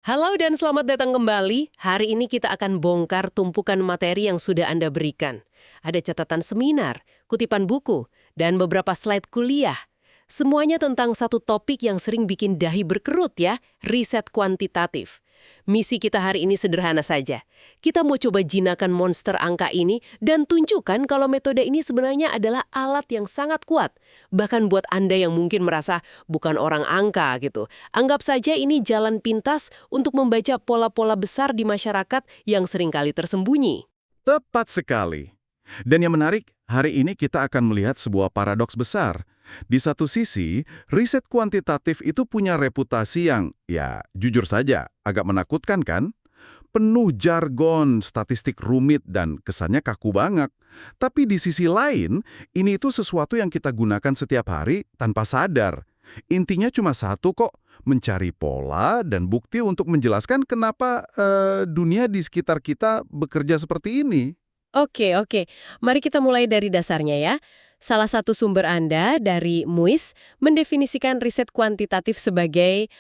Halo dan selamat datang kembali. Hari ini kita akan bongkar tumpukan materi yang sudah Anda berikan. Ada catatan seminar, kutipan buku, dan beberapa slide kuliah. Semuanya tentang satu topik yang sering bikin dahi berkerut ya, riset kuantitatif. Misi kita hari ini sederhana saja. Kita mau coba jinakan monster angka ini dan tunjukkan kalau metode ini sebenarnya adalah alat yang sangat kuat. Bahkan buat Anda yang mungkin merasa bukan orang angka gitu. Anggap saja ini jalan pintas untuk membaca pola-pola besar di masyarakat yang seringkali tersembunyi. Tepat sekali. Dan yang menarik, hari ini kita akan melihat sebuah paradoks besar. Di satu sisi, riset kuantitatif itu punya reputasi yang, ya jujur saja, agak menakutkan kan? Penuh jargon, statistik rumit, dan kesannya kaku banget. Tapi di sisi lain, ini itu sesuatu yang kita gunakan setiap hari tanpa sadar. Intinya cuma satu kok, mencari pola dan bukti untuk menjelaskan kenapa dunia di sekitar kita bekerja seperti ini. Oke. Mari kita mulai dari dasarnya ya. Salah satu sumber Anda dari MUIS mendefinisikan riset kuantitatif sebagai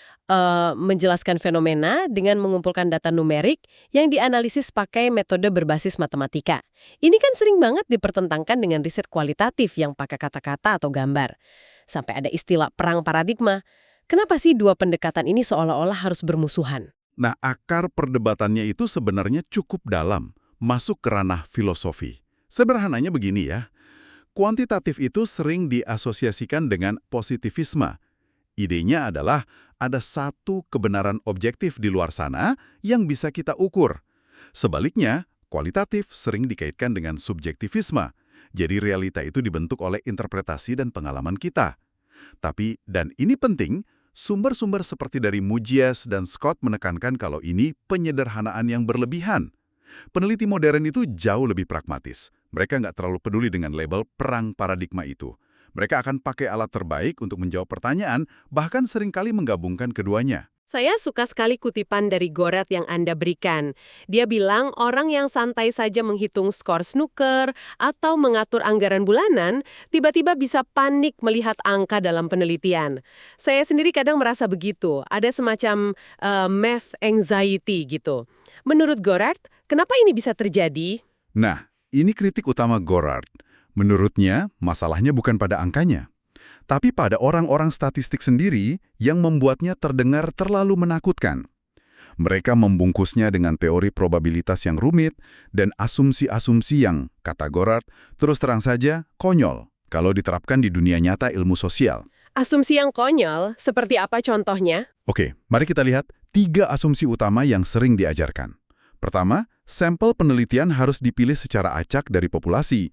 menjelaskan fenomena dengan mengumpulkan data numerik yang dianalisis pakai metode berbasis matematika. Ini kan sering banget dipertentangkan dengan riset kualitatif yang pakai kata-kata atau gambar. Sampai ada istilah perang paradigma. Kenapa sih dua pendekatan ini seolah-olah harus bermusuhan? Nah, akar perdebatannya itu sebenarnya cukup dalam, masuk ke ranah filosofi. Sederhananya begini ya, kuantitatif itu sering diasosiasikan dengan positivisme. Idenya adalah ada satu kebenaran objektif di luar sana yang bisa kita ukur. Sebaliknya, kualitatif sering dikaitkan dengan subjektivisme. Jadi realita itu dibentuk oleh interpretasi dan pengalaman kita. Tapi, dan ini penting, sumber-sumber seperti dari Mujias dan Scott menekankan kalau ini penyederhanaan yang berlebihan. Peneliti modern itu jauh lebih pragmatis. Mereka nggak terlalu peduli dengan label perang paradigma itu. Mereka akan pakai alat terbaik untuk menjawab pertanyaan, bahkan seringkali menggabungkan keduanya. Saya suka sekali kutipan dari Gorat yang Anda berikan. Dia bilang orang yang santai saja menghitung skor snooker atau mengatur anggaran bulanan, tiba-tiba bisa panik melihat angka dalam penelitian. Saya sendiri kadang merasa begitu, ada semacam math anxiety gitu. Menurut Gorat, kenapa ini bisa terjadi? Nah, ini kritik utama Gorard. Menurutnya, masalahnya bukan pada angkanya, tapi pada orang-orang statistik sendiri yang membuatnya terdengar terlalu menakutkan. Mereka membungkusnya dengan teori probabilitas yang rumit dan asumsi-asumsi yang, kata Gorard, terus terang saja konyol kalau diterapkan di dunia nyata ilmu sosial. Asumsi yang konyol, seperti apa contohnya? Oke, mari kita lihat 3 asumsi utama yang sering diajarkan. Pertama, sampel penelitian harus dipilih secara acak dari populasi.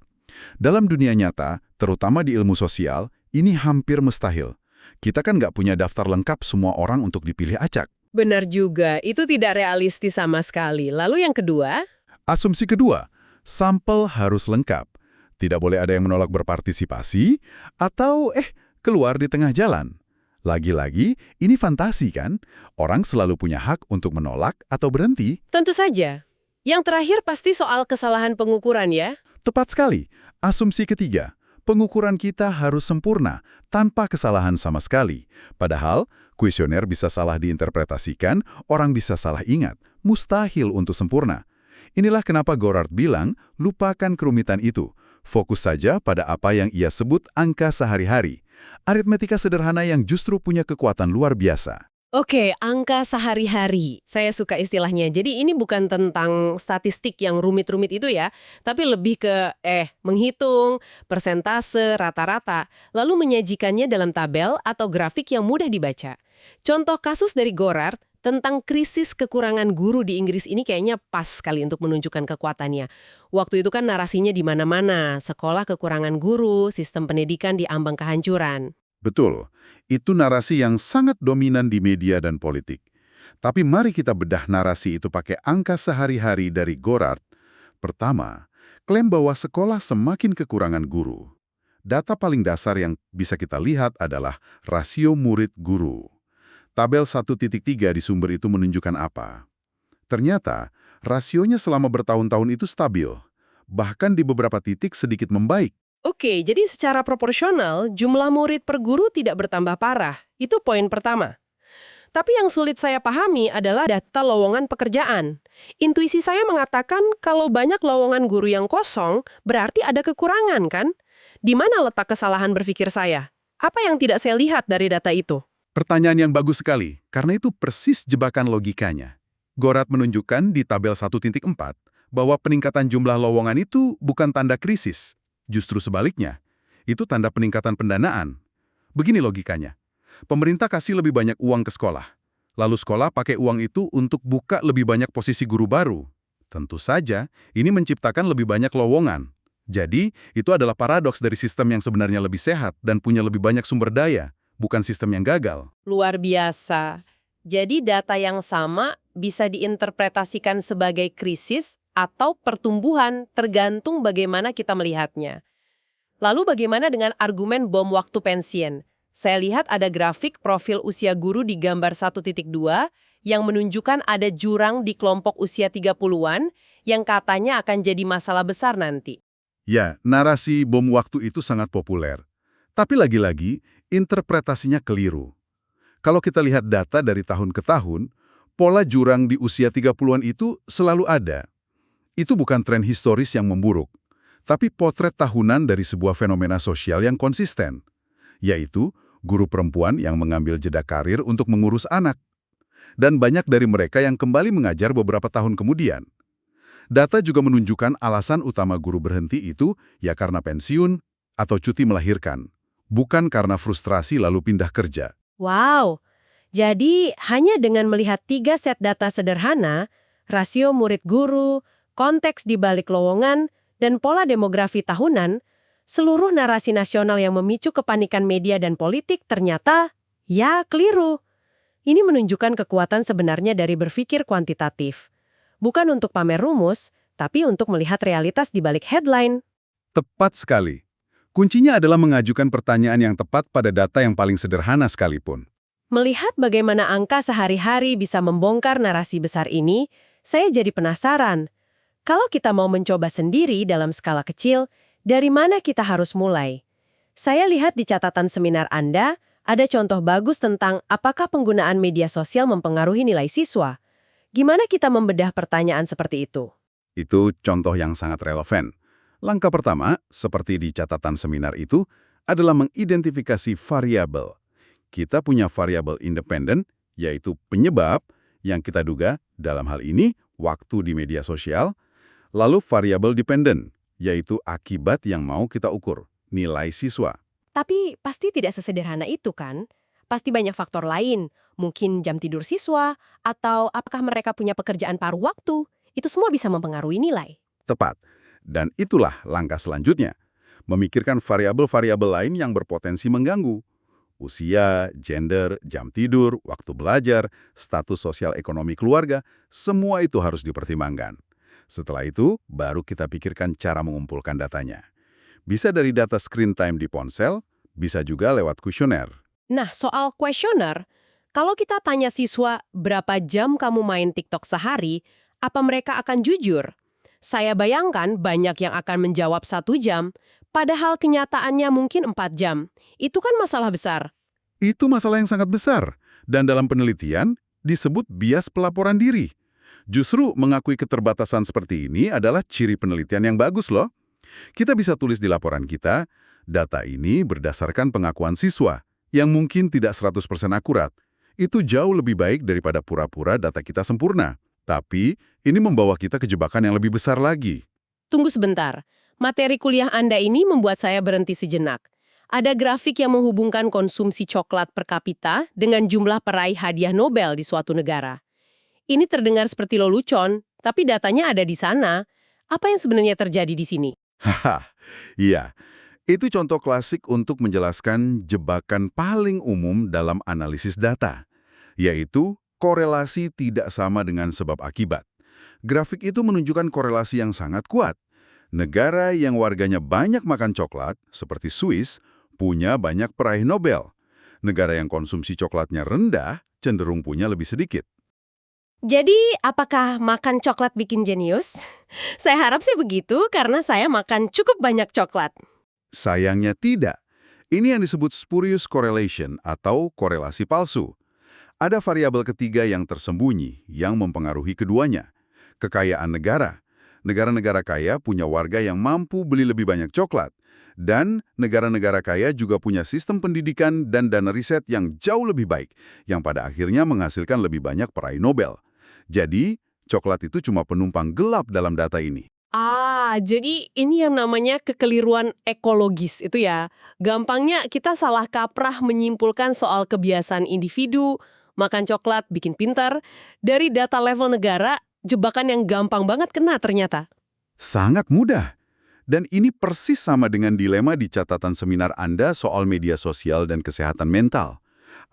Dalam dunia nyata, terutama di ilmu sosial, ini hampir mustahil. Kita kan nggak punya daftar lengkap semua orang untuk dipilih acak. Benar juga, itu tidak realistis sama sekali. Lalu yang kedua? Asumsi kedua, sampel harus lengkap. Tidak boleh ada yang menolak berpartisipasi, atau keluar di tengah jalan. Lagi-lagi, ini fantasi kan? Orang selalu punya hak untuk menolak atau berhenti. Tentu saja. Yang terakhir pasti soal kesalahan pengukuran ya. Tepat sekali. Asumsi ketiga, pengukuran kita harus sempurna, tanpa kesalahan sama sekali. Padahal, kuesioner bisa salah diinterpretasikan, orang bisa salah ingat. Mustahil untuk sempurna. Inilah kenapa Gorard bilang, lupakan kerumitan itu. Fokus saja pada apa yang ia sebut angka sehari-hari. Aritmetika sederhana yang justru punya kekuatan luar biasa. Oke, angka sehari-hari. Saya suka istilahnya. Jadi ini bukan tentang statistik yang rumit-rumit itu ya, tapi lebih ke menghitung, persentase, rata-rata, lalu menyajikannya dalam tabel atau grafik yang mudah dibaca. Contoh kasus dari Gorard tentang krisis kekurangan guru di Inggris ini kayaknya pas sekali untuk menunjukkan kekuatannya. Waktu itu kan narasinya di mana-mana, sekolah kekurangan guru, sistem pendidikan di ambang kehancuran. Betul, itu narasi yang sangat dominan di media dan politik. Tapi mari kita bedah narasi itu pakai angka sehari-hari dari Gorard. Pertama, klaim bahwa sekolah semakin kekurangan guru. Data paling dasar yang bisa kita lihat adalah rasio murid-guru. Tabel 1.3 di sumber itu menunjukkan apa? Ternyata, rasionya selama bertahun-tahun itu stabil. Bahkan di beberapa titik sedikit membaik. Oke, jadi secara proporsional, jumlah murid per guru tidak bertambah parah. Itu poin pertama. Tapi yang sulit saya pahami adalah data lowongan pekerjaan. Intuisi saya mengatakan kalau banyak lowongan guru yang kosong, berarti ada kekurangan kan? Di mana letak kesalahan berpikir saya? Apa yang tidak saya lihat dari data itu? Pertanyaan yang bagus sekali, karena itu persis jebakan logikanya. Gorat menunjukkan di tabel 1.4 bahwa peningkatan jumlah lowongan itu bukan tanda krisis. Justru sebaliknya, itu tanda peningkatan pendanaan. Begini logikanya. Pemerintah kasih lebih banyak uang ke sekolah. Lalu sekolah pakai uang itu untuk buka lebih banyak posisi guru baru. Tentu saja, ini menciptakan lebih banyak lowongan. Jadi, itu adalah paradoks dari sistem yang sebenarnya lebih sehat dan punya lebih banyak sumber daya, bukan sistem yang gagal. Luar biasa. Jadi data yang sama bisa diinterpretasikan sebagai krisis atau pertumbuhan tergantung bagaimana kita melihatnya. Lalu bagaimana dengan argumen bom waktu pensiun? Saya lihat ada grafik profil usia guru di gambar 1.2 yang menunjukkan ada jurang di kelompok usia 30-an yang katanya akan jadi masalah besar nanti. Ya, narasi bom waktu itu sangat populer. Tapi lagi-lagi, interpretasinya keliru. Kalau kita lihat data dari tahun ke tahun, pola jurang di usia 30-an itu selalu ada. Itu bukan tren historis yang memburuk, tapi potret tahunan dari sebuah fenomena sosial yang konsisten, yaitu guru perempuan yang mengambil jeda karir untuk mengurus anak. Dan banyak dari mereka yang kembali mengajar beberapa tahun kemudian. Data juga menunjukkan alasan utama guru berhenti itu ya karena pensiun atau cuti melahirkan, bukan karena frustrasi lalu pindah kerja. Wow, jadi hanya dengan melihat 3 set data sederhana, rasio murid guru, konteks di balik lowongan, dan pola demografi tahunan, seluruh narasi nasional yang memicu kepanikan media dan politik ternyata, ya, keliru. Ini menunjukkan kekuatan sebenarnya dari berpikir kuantitatif. Bukan untuk pamer rumus, tapi untuk melihat realitas di balik headline. Tepat sekali. Kuncinya adalah mengajukan pertanyaan yang tepat pada data yang paling sederhana sekalipun. Melihat bagaimana angka sehari-hari bisa membongkar narasi besar ini, saya jadi penasaran. Kalau kita mau mencoba sendiri dalam skala kecil, dari mana kita harus mulai? Saya lihat di catatan seminar Anda, ada contoh bagus tentang apakah penggunaan media sosial mempengaruhi nilai siswa. Gimana kita membedah pertanyaan seperti itu? Itu contoh yang sangat relevan. Langkah pertama, seperti di catatan seminar itu, adalah mengidentifikasi variabel. Kita punya variabel independen, yaitu penyebab yang kita duga, dalam hal ini, waktu di media sosial, lalu variabel dependen, yaitu akibat yang mau kita ukur, nilai siswa. Tapi pasti tidak sesederhana itu kan? Pasti banyak faktor lain, mungkin jam tidur siswa, atau apakah mereka punya pekerjaan paruh waktu. Itu semua bisa mempengaruhi nilai. Tepat. Dan itulah langkah selanjutnya. Memikirkan variabel-variabel lain yang berpotensi mengganggu. Usia, gender, jam tidur, waktu belajar, status sosial ekonomi keluarga, semua itu harus dipertimbangkan. Setelah itu, baru kita pikirkan cara mengumpulkan datanya. Bisa dari data screen time di ponsel, bisa juga lewat kuesioner. Nah, soal kuesioner, kalau kita tanya siswa berapa jam kamu main TikTok sehari, apa mereka akan jujur? Saya bayangkan banyak yang akan menjawab 1 jam, padahal kenyataannya mungkin 4 jam. Itu kan masalah besar. Itu masalah yang sangat besar, dan dalam penelitian disebut bias pelaporan diri. Justru mengakui keterbatasan seperti ini adalah ciri penelitian yang bagus loh. Kita bisa tulis di laporan kita, data ini berdasarkan pengakuan siswa, yang mungkin tidak 100% akurat. Itu jauh lebih baik daripada pura-pura data kita sempurna. Tapi, ini membawa kita ke jebakan yang lebih besar lagi. Tunggu sebentar. Materi kuliah Anda ini membuat saya berhenti sejenak. Ada grafik yang menghubungkan konsumsi coklat per kapita dengan jumlah peraih hadiah Nobel di suatu negara. Ini terdengar seperti lelucon, tapi datanya ada di sana. Apa yang sebenarnya terjadi di sini? Haha, iya. Itu contoh klasik untuk menjelaskan jebakan paling umum dalam analisis data, yaitu korelasi tidak sama dengan sebab akibat. Grafik itu menunjukkan korelasi yang sangat kuat. Negara yang warganya banyak makan coklat, seperti Swiss, punya banyak peraih Nobel. Negara yang konsumsi coklatnya rendah, cenderung punya lebih sedikit. Jadi, apakah makan coklat bikin jenius? Saya harap sih begitu karena saya makan cukup banyak coklat. Sayangnya tidak. Ini yang disebut spurious correlation atau korelasi palsu. Ada variabel ketiga yang tersembunyi yang mempengaruhi keduanya. Kekayaan negara. Negara-negara kaya punya warga yang mampu beli lebih banyak coklat. Dan negara-negara kaya juga punya sistem pendidikan dan dana riset yang jauh lebih baik, yang pada akhirnya menghasilkan lebih banyak peraih Nobel. Jadi, coklat itu cuma penumpang gelap dalam data ini. Jadi ini yang namanya kekeliruan ekologis itu ya. Gampangnya kita salah kaprah menyimpulkan soal kebiasaan individu, makan coklat, bikin pintar. Dari data level negara, jebakan yang gampang banget kena ternyata. Sangat mudah. Dan ini persis sama dengan dilema di catatan seminar Anda soal media sosial dan kesehatan mental.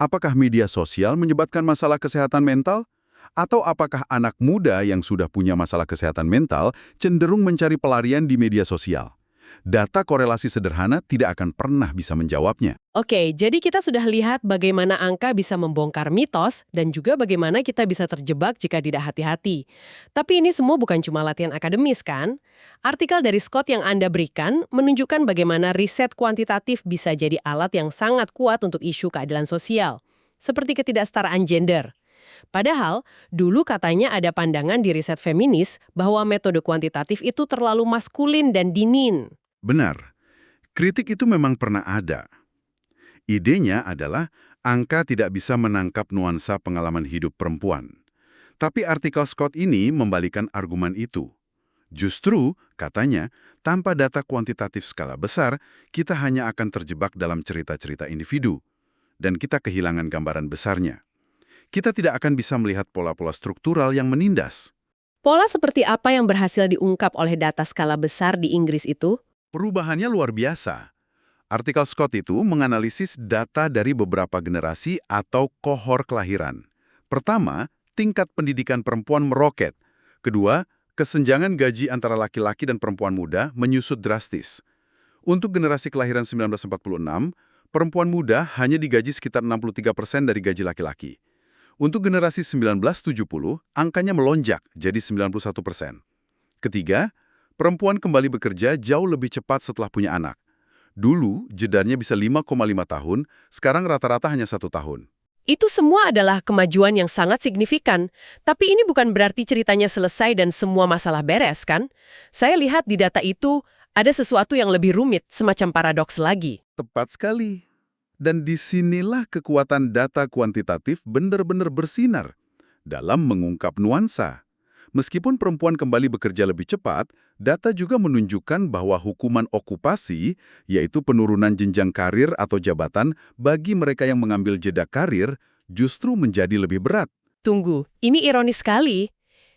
Apakah media sosial menyebabkan masalah kesehatan mental? Atau apakah anak muda yang sudah punya masalah kesehatan mental cenderung mencari pelarian di media sosial? Data korelasi sederhana tidak akan pernah bisa menjawabnya. Oke, jadi kita sudah lihat bagaimana angka bisa membongkar mitos dan juga bagaimana kita bisa terjebak jika tidak hati-hati. Tapi ini semua bukan cuma latihan akademis kan? Artikel dari Scott yang Anda berikan menunjukkan bagaimana riset kuantitatif bisa jadi alat yang sangat kuat untuk isu keadilan sosial, seperti ketidaksetaraan gender. Padahal, dulu katanya ada pandangan di riset feminis bahwa metode kuantitatif itu terlalu maskulin dan dinin. Benar, kritik itu memang pernah ada. Idenya adalah angka tidak bisa menangkap nuansa pengalaman hidup perempuan. Tapi artikel Scott ini membalikan argumen itu. Justru, katanya, tanpa data kuantitatif skala besar, kita hanya akan terjebak dalam cerita-cerita individu. Dan kita kehilangan gambaran besarnya. Kita tidak akan bisa melihat pola-pola struktural yang menindas. Pola seperti apa yang berhasil diungkap oleh data skala besar di Inggris itu? Perubahannya luar biasa. Artikel Scott itu menganalisis data dari beberapa generasi atau kohor kelahiran. Pertama, tingkat pendidikan perempuan meroket. Kedua, kesenjangan gaji antara laki-laki dan perempuan muda menyusut drastis. Untuk generasi kelahiran 1946, perempuan muda hanya digaji sekitar 63% dari gaji laki-laki. Untuk generasi 1970, angkanya melonjak jadi 91%. Ketiga, perempuan kembali bekerja jauh lebih cepat setelah punya anak. Dulu, jedarnya bisa 5,5 tahun, sekarang rata-rata hanya 1 tahun. Itu semua adalah kemajuan yang sangat signifikan. Tapi ini bukan berarti ceritanya selesai dan semua masalah beres, kan? Saya lihat di data itu ada sesuatu yang lebih rumit, semacam paradoks lagi. Tepat sekali. Dan disinilah kekuatan data kuantitatif benar-benar bersinar dalam mengungkap nuansa. Meskipun perempuan kembali bekerja lebih cepat, data juga menunjukkan bahwa hukuman okupasi, yaitu penurunan jenjang karir atau jabatan bagi mereka yang mengambil jeda karir, justru menjadi lebih berat. Tunggu, ini ironis sekali.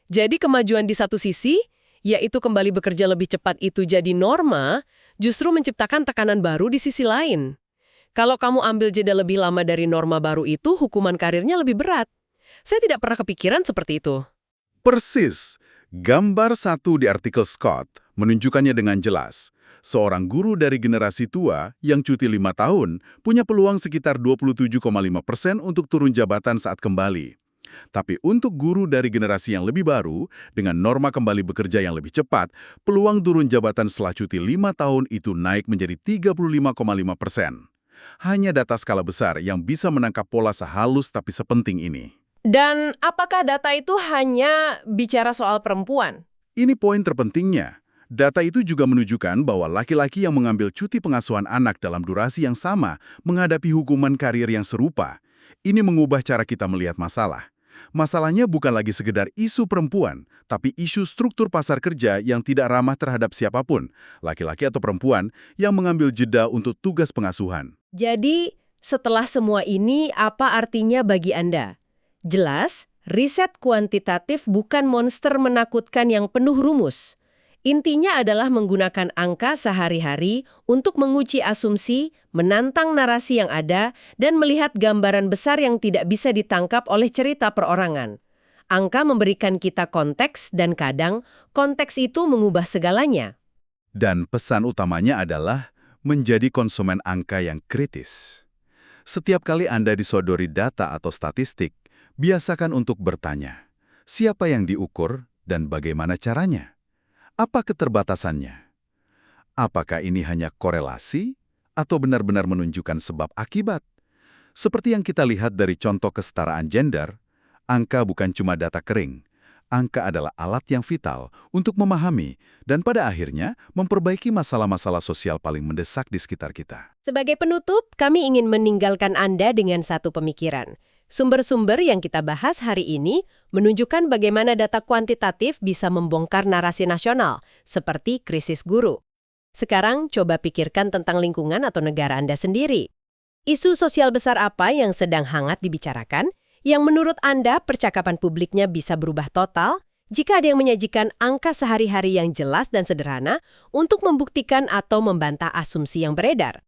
Jadi kemajuan di satu sisi, yaitu kembali bekerja lebih cepat itu jadi norma, justru menciptakan tekanan baru di sisi lain. Kalau kamu ambil jeda lebih lama dari norma baru itu, hukuman karirnya lebih berat. Saya tidak pernah kepikiran seperti itu. Persis, gambar 1 di artikel Scott menunjukkannya dengan jelas. Seorang guru dari generasi tua yang cuti 5 tahun punya peluang sekitar 27,5% untuk turun jabatan saat kembali. Tapi untuk guru dari generasi yang lebih baru, dengan norma kembali bekerja yang lebih cepat, peluang turun jabatan setelah cuti 5 tahun itu naik menjadi 35,5%. Hanya data skala besar yang bisa menangkap pola sehalus tapi sepenting ini. Dan apakah data itu hanya bicara soal perempuan? Ini poin terpentingnya. Data itu juga menunjukkan bahwa laki-laki yang mengambil cuti pengasuhan anak dalam durasi yang sama menghadapi hukuman karir yang serupa. Ini mengubah cara kita melihat masalah. Masalahnya bukan lagi sekedar isu perempuan, tapi isu struktur pasar kerja yang tidak ramah terhadap siapapun, laki-laki atau perempuan, yang mengambil jeda untuk tugas pengasuhan. Jadi, setelah semua ini, apa artinya bagi Anda? Jelas, riset kuantitatif bukan monster menakutkan yang penuh rumus. Intinya adalah menggunakan angka sehari-hari untuk menguji asumsi, menantang narasi yang ada, dan melihat gambaran besar yang tidak bisa ditangkap oleh cerita perorangan. Angka memberikan kita konteks dan kadang konteks itu mengubah segalanya. Dan pesan utamanya adalah menjadi konsumen angka yang kritis. Setiap kali Anda disodori data atau statistik, biasakan untuk bertanya, siapa yang diukur dan bagaimana caranya? Apa keterbatasannya? Apakah ini hanya korelasi atau benar-benar menunjukkan sebab akibat? Seperti yang kita lihat dari contoh kesetaraan gender, angka bukan cuma data kering. Angka adalah alat yang vital untuk memahami dan pada akhirnya memperbaiki masalah-masalah sosial paling mendesak di sekitar kita. Sebagai penutup, kami ingin meninggalkan Anda dengan satu pemikiran. Sumber-sumber yang kita bahas hari ini menunjukkan bagaimana data kuantitatif bisa membongkar narasi nasional, seperti krisis guru. Sekarang, coba pikirkan tentang lingkungan atau negara Anda sendiri. Isu sosial besar apa yang sedang hangat dibicarakan, yang menurut Anda percakapan publiknya bisa berubah total jika ada yang menyajikan angka sehari-hari yang jelas dan sederhana untuk membuktikan atau membantah asumsi yang beredar?